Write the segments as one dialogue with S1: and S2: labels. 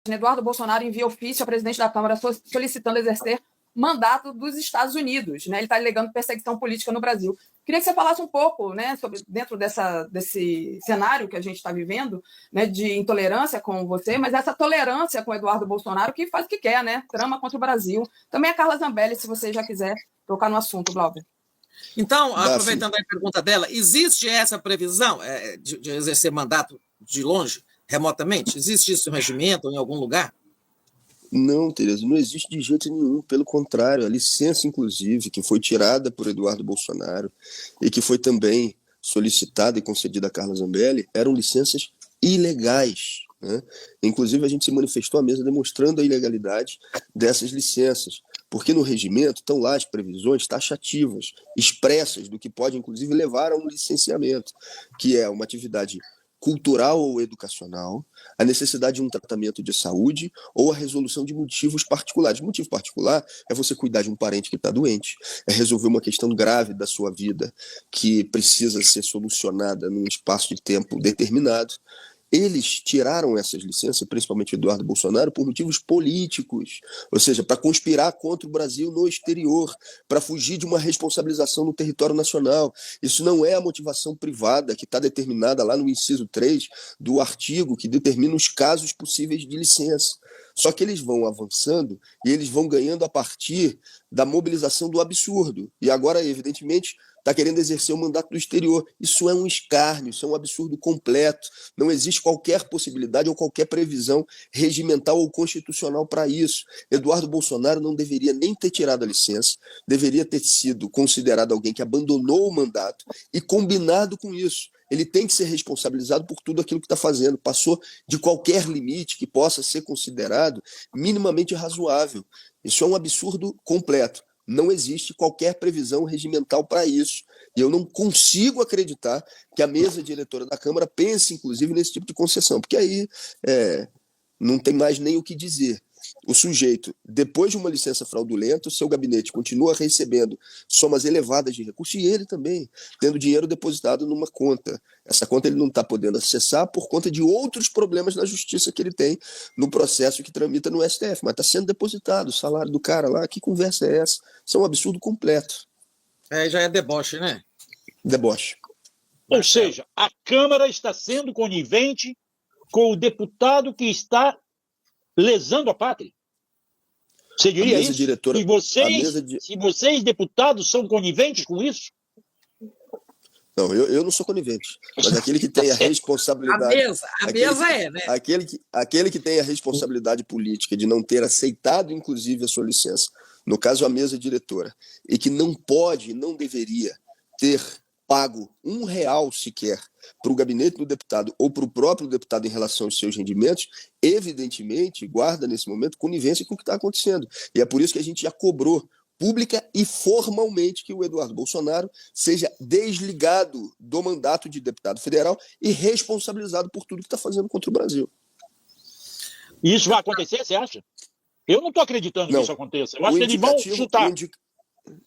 S1: Eduardo Bolsonaro envia ofício ao presidente da Câmara solicitando exercer mandato dos Estados Unidos, né? Ele está alegando perseguição política no Brasil. Queria que você falasse um pouco, né, sobre dentro desse cenário que a gente está vivendo, né, de intolerância com você, mas essa tolerância com Eduardo Bolsonaro que faz o que quer, né? Trama contra o Brasil. Também a Carla Zambelli, se você já quiser tocar no assunto, Glauber.
S2: Então, aproveitando a pergunta dela, existe essa previsão de exercer mandato de longe, remotamente? Existe isso no regimento ou em algum lugar?
S3: Não, Tereza, não existe de jeito nenhum. Pelo contrário, a licença, inclusive, que foi tirada por Eduardo Bolsonaro e que foi também solicitada e concedida a Carla Zambelli, eram licenças ilegais, né? Inclusive, a gente se manifestou à mesa demonstrando a ilegalidade dessas licenças, porque no regimento estão lá as previsões taxativas, expressas, do que pode, inclusive, levar a um licenciamento, que é uma atividade cultural ou educacional, a necessidade de um tratamento de saúde ou a resolução de motivos particulares. Motivo particular é você cuidar de um parente que está doente, é resolver uma questão grave da sua vida que precisa ser solucionada num espaço de tempo determinado. Eles tiraram essas licenças, principalmente o Eduardo Bolsonaro, por motivos políticos, ou seja, para conspirar contra o Brasil no exterior, para fugir de uma responsabilização no território nacional. Isso não é a motivação privada que está determinada lá no inciso 3 do artigo que determina os casos possíveis de licença. Só que eles vão avançando e eles vão ganhando a partir da mobilização do absurdo. E agora, evidentemente, está querendo exercer o mandato do exterior. Isso é um escárnio, isso é um absurdo completo. Não existe qualquer possibilidade ou qualquer previsão regimental ou constitucional para isso. Eduardo Bolsonaro não deveria nem ter tirado a licença, deveria ter sido considerado alguém que abandonou o mandato e combinado com isso. Ele tem que ser responsabilizado por tudo aquilo que está fazendo. Passou de qualquer limite que possa ser considerado minimamente razoável. Isso é um absurdo completo. Não existe qualquer previsão regimental para isso. E eu não consigo acreditar que a mesa diretora da Câmara pense, inclusive, nesse tipo de concessão, porque aí não tem mais nem o que dizer. O sujeito, depois de uma licença fraudulenta, o seu gabinete continua recebendo somas elevadas de recursos e ele também, tendo dinheiro depositado numa conta. Essa conta ele não está podendo acessar por conta de outros problemas na justiça que ele tem no processo que tramita no STF, mas está sendo depositado o salário do cara lá. Que conversa é essa? Isso é um absurdo completo.
S2: Já é deboche, né?
S3: Deboche.
S4: Ou seja, a Câmara está sendo conivente com o deputado que está lesando a pátria. Você diria isso?
S3: Diretora,
S4: se vocês, deputados, são coniventes com isso?
S3: Não, eu não sou conivente, mas aquele que tem a responsabilidade...
S2: A mesa é, né?
S3: Aquele que tem a responsabilidade política de não ter aceitado, inclusive, a sua licença, no caso, a mesa diretora, e que não pode, não deveria ter pago R$1 sequer para o gabinete do deputado ou para o próprio deputado em relação aos seus rendimentos, evidentemente guarda nesse momento conivência com o que está acontecendo. E é por isso que a gente já cobrou pública e formalmente que o Eduardo Bolsonaro seja desligado do mandato de deputado federal e responsabilizado por tudo que está fazendo contra o Brasil.
S4: E isso vai acontecer, você acha? Eu não estou acreditando que isso aconteça. Eu acho que eles vão chutar.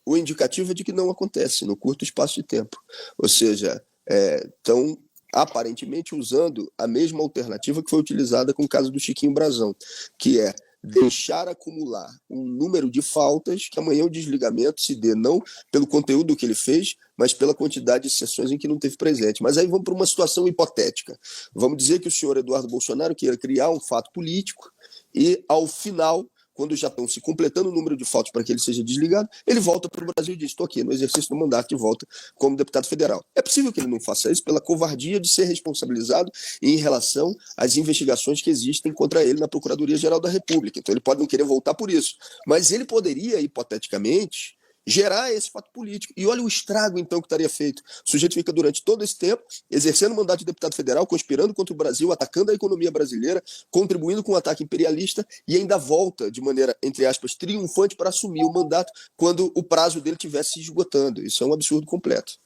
S3: O indicativo é de que não acontece no curto espaço de tempo. Ou seja, estão aparentemente usando a mesma alternativa que foi utilizada com o caso do Chiquinho Brazão, que é deixar acumular um número de faltas que amanhã o desligamento se dê não pelo conteúdo que ele fez, mas pela quantidade de sessões em que não teve presente. Mas aí vamos para uma situação hipotética. Vamos dizer que o senhor Eduardo Bolsonaro queira criar um fato político e, ao final, quando já estão se completando o número de faltas para que ele seja desligado, ele volta para o Brasil e diz: estou aqui no exercício do mandato de volta como deputado federal. É possível que ele não faça isso pela covardia de ser responsabilizado em relação às investigações que existem contra ele na Procuradoria-Geral da República. Então ele pode não querer voltar por isso. Mas ele poderia, hipoteticamente, gerar esse fato político. E olha o estrago, então, que estaria feito. O sujeito fica durante todo esse tempo exercendo o mandato de deputado federal, conspirando contra o Brasil, atacando a economia brasileira, contribuindo com o ataque imperialista e ainda volta de maneira, entre aspas, triunfante para assumir o mandato quando o prazo dele estivesse se esgotando. Isso é um absurdo completo.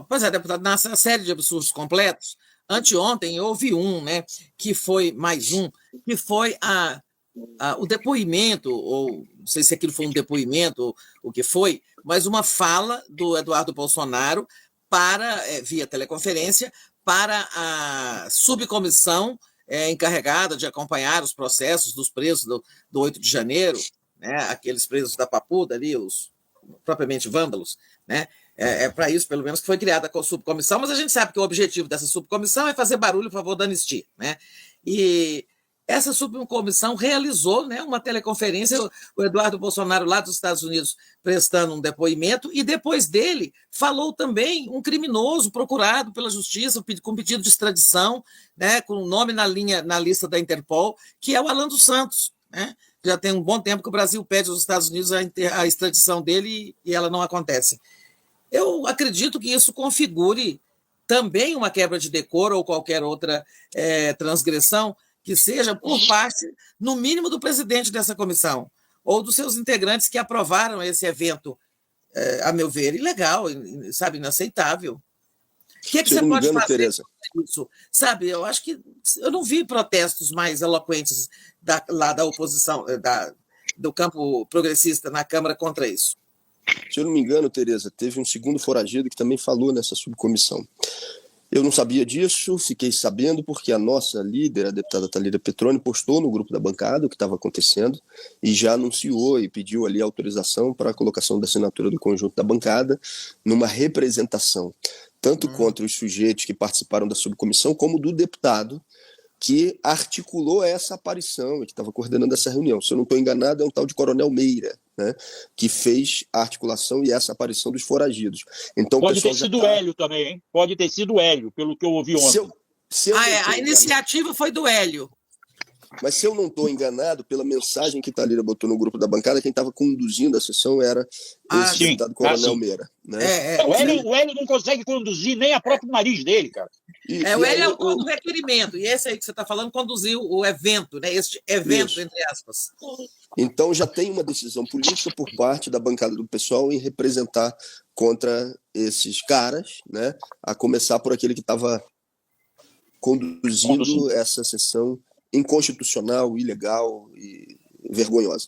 S2: Pois é, deputado, nessa série de absurdos completos, anteontem houve né, que foi mais um, que foi o depoimento, ou não sei se aquilo foi um depoimento ou o que foi, mas uma fala do Eduardo Bolsonaro via teleconferência, para a subcomissão encarregada de acompanhar os processos dos presos do 8 de janeiro, né, aqueles presos da Papuda ali, os propriamente vândalos, né? Para isso, pelo menos, que foi criada a subcomissão, mas a gente sabe que o objetivo dessa subcomissão é fazer barulho a favor da anistia, né? E essa subcomissão realizou, né, uma teleconferência, o Eduardo Bolsonaro, lá dos Estados Unidos, prestando um depoimento, e depois dele falou também um criminoso procurado pela justiça com pedido de extradição, né, com o nome na lista da Interpol, que é o Alan dos Santos, né? Já tem um bom tempo que o Brasil pede aos Estados Unidos a extradição dele e ela não acontece. Eu acredito que isso configure também uma quebra de decoro ou qualquer outra transgressão que seja por parte, no mínimo, do presidente dessa comissão ou dos seus integrantes que aprovaram esse evento, a meu ver, ilegal, sabe, inaceitável. O que você pode fazer, Tereza? Isso? Sabe, eu acho que eu não vi protestos mais eloquentes lá da oposição, do campo progressista na Câmara contra isso.
S3: Se eu não me engano, Tereza, teve um segundo foragido que também falou nessa subcomissão. Eu não sabia disso, fiquei sabendo porque a nossa líder, a deputada Thalíria Petroni, postou no grupo da bancada o que estava acontecendo e já anunciou e pediu ali autorização para a colocação da assinatura do conjunto da bancada numa representação, tanto contra os sujeitos que participaram da subcomissão, como do deputado que articulou essa aparição e que estava coordenando essa reunião. Se eu não estou enganado, é um tal de Coronel Meira, né, que fez a articulação e essa aparição dos foragidos. Então,
S4: pode ter sido Hélio também, hein? Pode ter sido Hélio, pelo que eu ouvi ontem.
S2: A iniciativa foi do Hélio.
S3: Mas se eu não estou enganado, pela mensagem que Thalíria botou no grupo da bancada, quem estava conduzindo a sessão era esse deputado Coronel Meira. Né?
S4: O Hélio não consegue conduzir nem a próprio nariz dele, cara.
S2: O Hélio é autor do requerimento, e esse aí que você está falando conduziu o evento, né? Este evento, isso, entre aspas.
S3: Então já tem uma decisão política por parte da bancada do PSOL em representar contra esses caras, né? A começar por aquele que estava conduzindo essa sessão inconstitucional, ilegal e vergonhosa.